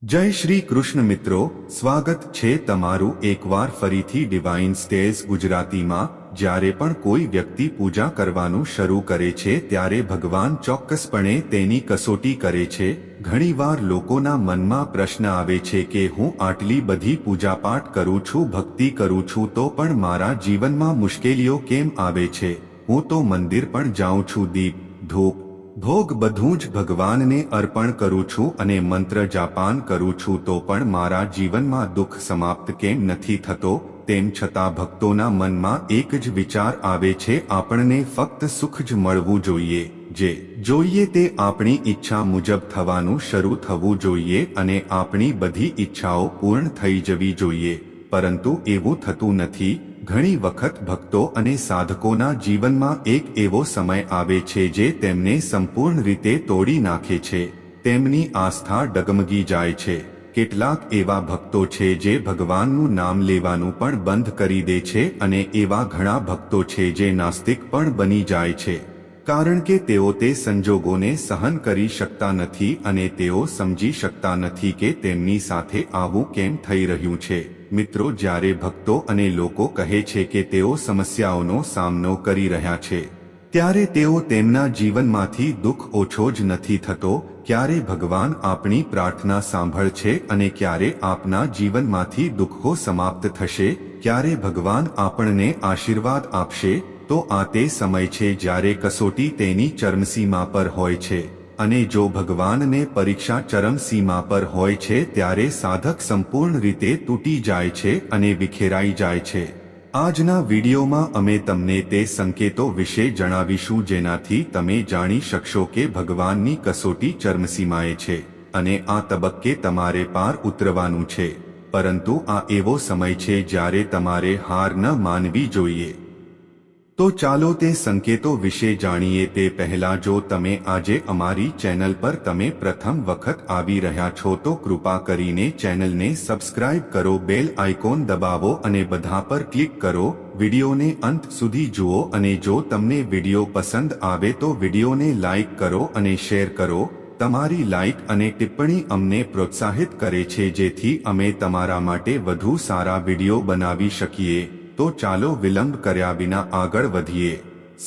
જય શ્રી કૃષ્ણ મિત્રો, સ્વાગત છે તમારું એકવાર ફરીથી ડિવાઇન સ્ટેઝ ગુજરાતીમાં। જ્યારે પણ કોઈ વ્યક્તિ પૂજા કરવાનું શરૂ કરે છે ત્યારે ભગવાન ચોક્કસપણે તેની કસોટી કરે છે। ઘણીવાર લોકોના મનમાં પ્રશ્ન આવે છે કે હું આટલી બધી પૂજાપાઠ કરું છું, ભક્તિ કરું છું, તો પણ મારા જીવનમાં મુશ્કેલીઓ કેમ આવે છે? હું તો મંદિર પણ જાઉં છું, દીપ ધૂપ ભોગ બધું જ ભગવાનને અર્પણ કરું છું અને મંત્ર જાપાન કરું છું, તો પણ મારા જીવનમાં દુઃખ સમાપ્ત કેમ નથી થતો? તેમ છતાં ભક્તોના મનમાં એક જ વિચાર આવે છે, આપણને ફક્ત સુખ જ મળવું જોઈએ, જે જોઈએ તે આપણી ઈચ્છા મુજબ થવાનું શરૂ થવું જોઈએ અને આપણી બધી ઈચ્છાઓ પૂર્ણ થઈ જવી જોઈએ। પરંતુ એવું થતું નથી। ઘણી વખત ભક્તો અને સાધકોના જીવનમાં એક એવો સમય આવે છે જે તેમને સંપૂર્ણ રીતે તોડી નાખે છે। તેમની આસ્થા ડગમગી જાય છે। કેટલાક એવા ભક્તો છે જે ભગવાનનું નામ લેવાનું પણ બંધ કરી દે છે અને એવા ઘણા ભક્તો છે જે નાસ્તિક પણ બની જાય છે, કારણ કે તેઓ તે સંજોગોને સહન કરી શકતા નથી અને તેઓ સમજી શકતા નથી કે તેમની સાથે આવું કેમ થઈ રહ્યું છે। મિત્રો, જ્યારે ભક્તો અને લોકો કહે છે કે તેઓ સમસ્યાઓનો સામનો કરી રહ્યા છે, ત્યારે તેઓ તેમના જીવનમાંથી દુઃખ ઓછો જ નથી થતો। ક્યારે ભગવાન આપણી પ્રાર્થના સાંભળ છે અને ક્યારે આપના જીવનમાંથી દુઃખો સમાપ્ત થશે? ક્યારે ભગવાન આપણને આશીર્વાદ આપશે? તો આ તે સમય છે જ્યારે કસોટી તેની ચરમસીમા પર હોય છે અને જો ભગવાનને પરીક્ષા ચરમસીમા પર હોય છે ત્યારે સાધક સંપૂર્ણ રીતે તૂટી જાય છે અને વિખેરાઈ જાય છે। આજના વિડીયોમાં અમે તમને તે સંકેતો વિશે જણાવીશું જેનાથી તમે જાણી શકશો કે ભગવાનની કસોટી ચરમસીમાએ છે અને આ તબક્કે તમારે પાર ઉતરવાનું છે। પરંતુ આ એવો સમય છે જ્યારે તમારે હાર ન માનવી જોઈએ। તો ચાલો તે સંકેતો વિશે જાણીએ તે પહેલા જો તમે આજે અમારી ચેનલ પર તમે પ્રથમ વખત આવી રહ્યા છો તો કૃપા કરીને ચેનલને સબસ્ક્રાઇબ કરો, બેલ આઇકોન દબાવો અને બધા પર ક્લિક કરો। વિડીયોને અંત સુધી જુઓ અને જો તમને વિડીયો પસંદ આવે તો વિડીયોને લાઇક કરો અને શેર કરો। તમારી લાઇક અને ટિપ્પણી અમને પ્રોત્સાહિત કરે છે જેથી અમે તમારા માટે વધુ સારા વિડીયો બનાવી શકીએ। તો ચાલો વિલંબ કર્યા વિના આગળ વધીએ।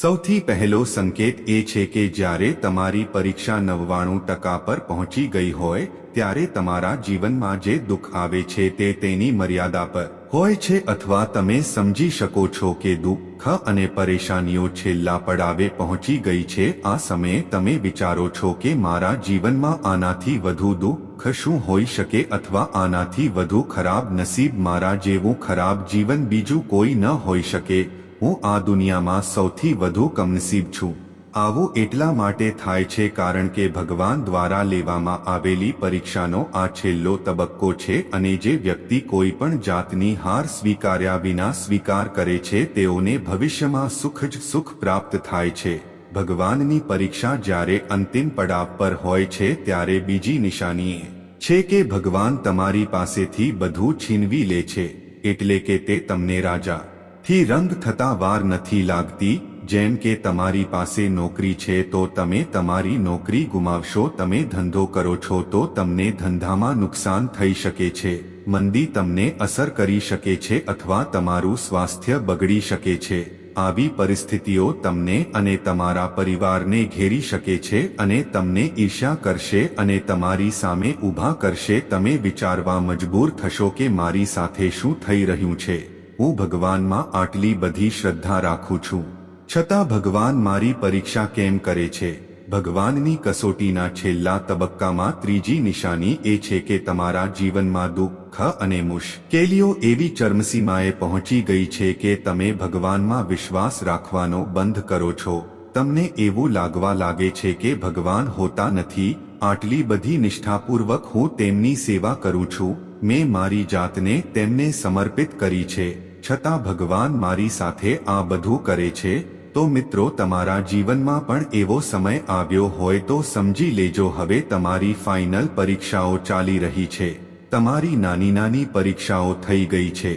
સૌથી પહેલો સંકેત એ છે કે જ્યારે તમારી પરીક્ષા 99% પર પહોંચી ગઈ હોય ત્યારે તમારા જીવનમાં જે દુઃખ આવે છે તે તેની મર્યાદા પર હોય છે અથવા તમે સમજી શકો છો કે દુઃખ અને પરેશાનીઓ છેલ્લા પડાવે પહોંચી ગઈ છે। આ સમયે તમે વિચારો છો કે મારા જીવનમાં આનાથી વધુ દુઃખ શું હોઈ શકે અથવા આનાથી વધુ ખરાબ નસીબ, મારા જેવું ખરાબ જીવન બીજું કોઈ ન હોઈ શકે। હું આ દુનિયામાં સૌથી વધુ કમનસીબ છું। આવું એટલા માટે થાય છે કારણ કે ભગવાન દ્વારા લેવામાં આવેલી પરીક્ષાનો આ છેલ્લો તબક્કો છે અને જે વ્યક્તિ કોઈ પણ જાતની હાર સ્વીકાર્યા વિના સ્વીકાર કરે છે તેઓને ભવિષ્યમાં સુખ જ સુખ પ્રાપ્ત થાય છે। ભગવાનની પરીક્ષા જ્યારે અંતિમ પડાવ પર હોય છે ત્યારે બીજી નિશાની એ છે કે ભગવાન તમારી પાસેથી બધું છીનવી લે છે, એટલે કે તે તમને રાજાથી રંગ થતા વાર નથી લાગતી। જેમ કે તમારી પાસે નોકરી છે તો તમે તમારી નોકરી ગુમાવશો, તમે ધંધો કરો છો તો તમને ધંધામાં નુકસાન થઈ શકે છે, મંદી તમને અસર કરી શકે છે અથવા તમારું સ્વાસ્થ્ય બગડી શકે છે। આવી પરિસ્થિતિઓ તમને અને તમારા પરિવારને ઘેરી શકે છે અને તમને ઈર્ષ્યા કરશે અને તમારી સામે ઊભા કરશે। તમે વિચારવા મજબૂર થશો કે મારી સાથે શું થઈ રહ્યું છે? હું ભગવાનમાં આટલી બધી શ્રદ્ધા રાખું છું, છતાં ભગવાન મારી પરીક્ષા કેમ કરે છે? ભગવાનની કસોટીના છેલ્લા તબક્કામાં ત્રીજી નિશાની એ છે કે તમારા જીવનમાં દુઃખ અને મુશ્કેલીઓ એવી ચરમસીમાએ પહોંચી ગઈ છે કે તમે ભગવાનમાં વિશ્વાસ રાખવાનો બંધ કરો છો। તમને એવું લાગવા લાગે છે કે ભગવાન હોતા નથી। આટલી બધી નિષ્ઠાપૂર્વક હું તેમની સેવા કરું છું, મેં મારી જાતને તેમને સમર્પિત કરી છે, છતાં ભગવાન મારી સાથે આ બધું કરે છે। તો મિત્રો, તમારા જીવનમાં પણ એવો સમય આવ્યો હોય તો સમજી લેજો હવે તમારી ફાઇનલ પરીક્ષાઓ ચાલી રહી છે। તમારી નાની નાની પરીક્ષાઓ થઈ ગઈ છે,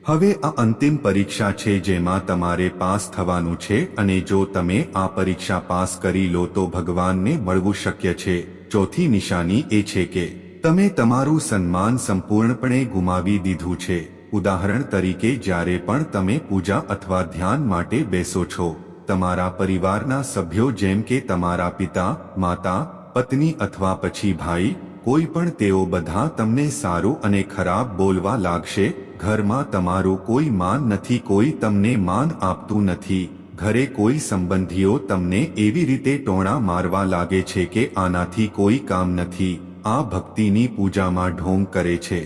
હવે આ અંતિમ પરીક્ષા છે જેમાં તમારે પાસ થવાનું છે અને જો તમે આ પરીક્ષા પાસ કરી લો તો ભગવાનને મળવું શક્ય છે। ચોથી નિશાની એ છે કે તમે તમારું સન્માન સંપૂર્ણપણે ગુમાવી દીધું છે. ઉદાહરણ તરીકે જ્યારે પણ તમે પૂજા અથવા ધ્યાન માટે બેસો છો, તમારા પરિવારના સભ્યો જેમ કે તમારા પિતા, માતા, પત્ની અથવા પછી ભાઈ, કોઈ પણ તેઓ બધા તમને સારું અને ખરાબ બોલવા લાગશે. ઘરમાં તમારું કોઈ માન નથી, કોઈ તમને માન આપતું નથી. ઘરે કોઈ સંબંધીઓ તમને એવી રીતે ટોણા મારવા લાગે છે કે આનાથી કોઈ કામ નથી. આ ભક્તિની પૂજામાં ઢોંગ કરે છે.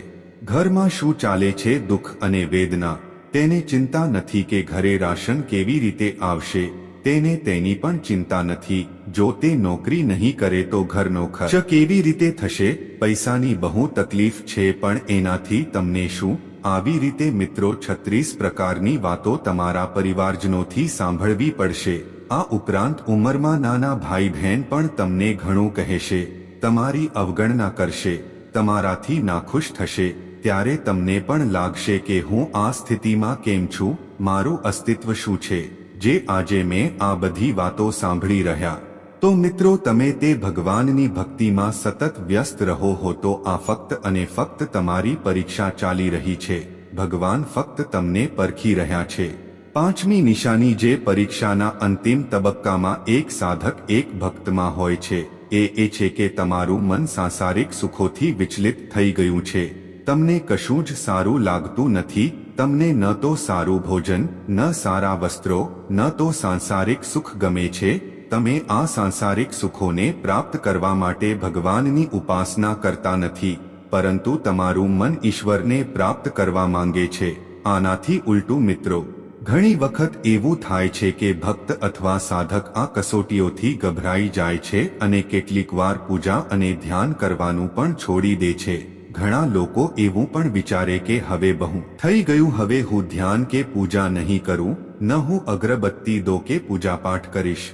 ઘરમાં શું ચાલે છે? દુઃખ અને વેદના. તેને ચિંતા નથી કે ઘરે રાશન કેવી રીતે આવશે, તેને તેની પણ ચિંતા નથી. જો તે નોકરી નહીં કરે તો ઘરનો ખર્ચ કેવી રીતે થશે? પૈસાની બહુ તકલીફ છે, પણ એનાથી તમને શું? આવી રીતે મિત્રો 36 પ્રકારની વાતો તમારા પરિવારજનોથી સાંભળવી પડશે. આ ઉપરાંત ઉંમરમાં નાના ભાઈ બહેન પણ તમને ઘણું કહેશે, તમારી અવગણના કરશે, તમારાથી નાખુશ થશે. ત્યારે તમને પણ લાગશે કે હું આ સ્થિતિમાં કેમ છું, મારું અસ્તિત્વ શું છે? જે આજે મેં આ બધી વાતો સાંભળી રહ્યા તો મિત્રો તમે તે ભગવાનની ભક્તિમાં સતત વ્યસ્ત રહો હો તો આ ફક્ત અને ફક્ત તમારી પરીક્ષા ચાલી રહી છે. ભગવાન ફક્ત તમને પરખી રહ્યા છે. પાંચમી નિશાની જે પરીક્ષાના અંતિમ તબક્કામાં એક સાધક એક ભક્તમાં હોય છે એ છે કે તમારું મન સાંસારિક સુખોથી વિચલિત થઈ ગયું છે. તમને કશું જ સારું લાગતું નથી. તમને ન તો સારું ભોજન, ન સારા વસ્ત્રો, ન તો સાંસારિક સુખ ગમે છે. તમે આ સાંસારિક સુખોને પ્રાપ્ત કરવા માટે ભગવાનની ઉપાસના કરતા નથી, પરંતુ તમારું મન ઈશ્વરને પ્રાપ્ત કરવા માંગે છે. આનાથી ઉલટું મિત્રો, ઘણી વખત એવું થાય છે કે ભક્ત અથવા સાધક આ કસોટીઓથી ગભરાઈ જાય છે અને કેટલીકવાર પૂજા અને ધ્યાન કરવાનું પણ છોડી દે છે. ઘણા લોકો એવું પણ વિચારે કે હવે બહુ થઈ ગયું, હવે હું ધ્યાન કે પૂજા નહીં કરું, ન હું અગરબત્તી દો કે પૂજાપાઠ કરીશ.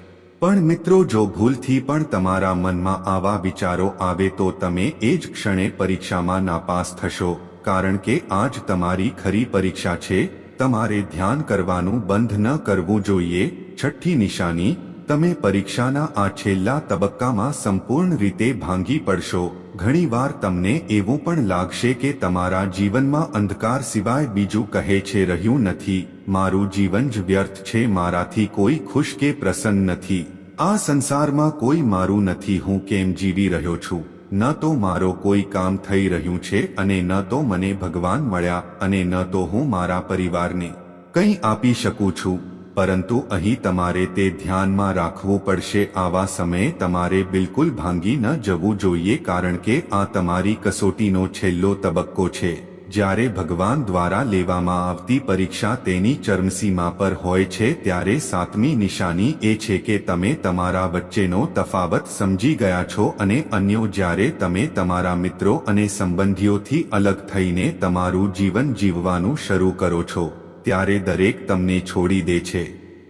પણ મિત્રો જો ભૂલથી પણ તમારા મનમાં આવા વિચારો આવે તો તમે એ જ ક્ષણે પરીક્ષામાં નાપાસ થશો, કારણ કે આ જ તમારી ખરી પરીક્ષા છે. તમારે ધ્યાન કરવાનું બંધ ન કરવું જોઈએ. છઠ્ઠી નિશાની, તમે પરીક્ષાના આ છેલ્લા તબક્કામાં સંપૂર્ણ રીતે ભાંગી પડશો. ઘણીવાર તમને એવું પણ લાગશે કે તમારા જીવનમાં અંધકાર સિવાય બીજું કહે છે રહ્યું નથી. મારું જીવન જ વ્યર્થ છે, મારાથી કોઈ ખુશ કે પ્રસન્ન નથી. આ સંસારમાં કોઈ મારું નથી. હું કેમ જીવી રહ્યો છું? ન તો મારો કોઈ કામ થઈ રહ્યું છે અને ન તો મને ભગવાન મળ્યા અને ન તો હું મારા પરિવારને કંઈ આપી શકું છું. પરંતુ અહીં તમારે તે ધ્યાનમાં રાખવું પડશે. આવા સમયે તમારે બિલકુલ ભાંગી ન જવું જોઈએ, કારણ કે આ તમારી કસોટીનો છેલ્લો તબક્કો છે. જ્યારે ભગવાન દ્વારા લેવામાં આવતી પરીક્ષા તેની ચરમસીમા પર હોય છે ત્યારે સાતમી નિશાની એ છે કે તમે તમારા વચ્ચેનો તફાવત સમજી ગયા છો અને અન્યો જ્યારે તમે તમારા મિત્રો અને સંબંધીઓથી અલગ થઈને તમારું જીવન જીવવાનું શરૂ કરો છો ત્યારે દરેક તમને છોડી દે છે.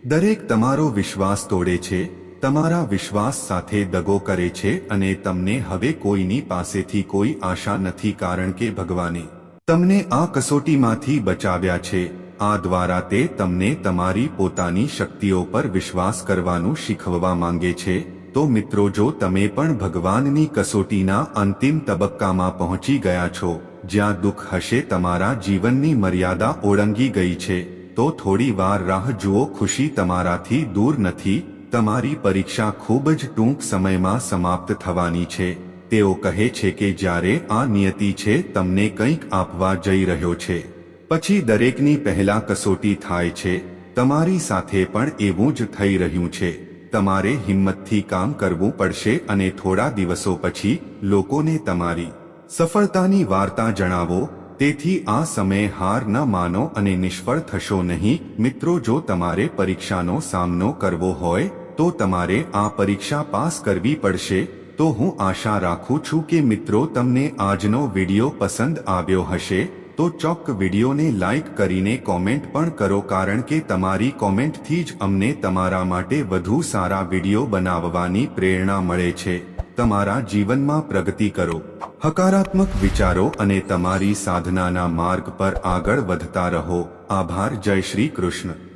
દરેક તમારો વિશ્વાસ તોડે છે, તમારા વિશ્વાસ સાથે દગો કરે છે અને તમને હવે કોઈની પાસેથી કોઈ આશા નથી, કારણ કે ભગવાને તમને આ કસોટીમાંથી બચાવ્યા છે. આ દ્વારા તે તમને તમારી પોતાની શક્તિઓ પર વિશ્વાસ કરવાનું શીખવવા માંગે છે. તો મિત્રો, જો તમે પણ ભગવાનની કસોટીના અંતિમ તબક્કામાં પહોંચી ગયા છો, જ્યાં દુઃખ હશે, તમારા જીવનની મર્યાદા ઓળંગી ગઈ છે, તો થોડી વાર રાહ જુઓ. ખુશી તમારાથી દૂર નથી. તમારી પરીક્ષા ખૂબ જ ટૂંક સમયમાં સમાપ્ત થવાની છે. તેઓ કહે છે કે જ્યારે આ નિયતિ છે તમને કંઈક આપવા જઈ રહ્યો છે, પછી દરેકની પહેલા કસોટી થાય છે. તમારી સાથે પણ એવું જ થઈ રહ્યું છે. તમારે હિંમતથી કામ કરવું પડશે અને થોડા દિવસો પછી લોકોને તમારી સફળતાની વાર્તા જણાવો. તેથી આ સમયે હાર ન માનો અને નિષ્ફળ થશો નહીં. મિત્રો, જો તમારે પરીક્ષાનો સામનો કરવો હોય તો તમારે આ પરીક્ષા પાસ કરવી પડશે. તો હું આશા રાખું છું કે મિત્રો તમને આજનો વિડીયો પસંદ આવ્યો હશે. તો ચોક્ક વિડીયોને લાઈક કરીને કોમેન્ટ પણ કરો, કારણ કે તમારી કોમેન્ટથી જ અમને તમારા માટે વધુ સારા વિડીયો બનાવવાની પ્રેરણા મળે છે. તમારા જીવનમાં પ્રગતિ કરો, હકારાત્મક વિચારો અને તમારી સાધનાના માર્ગ પર આગળ વધતા રહો. આભાર. જય શ્રી કૃષ્ણ.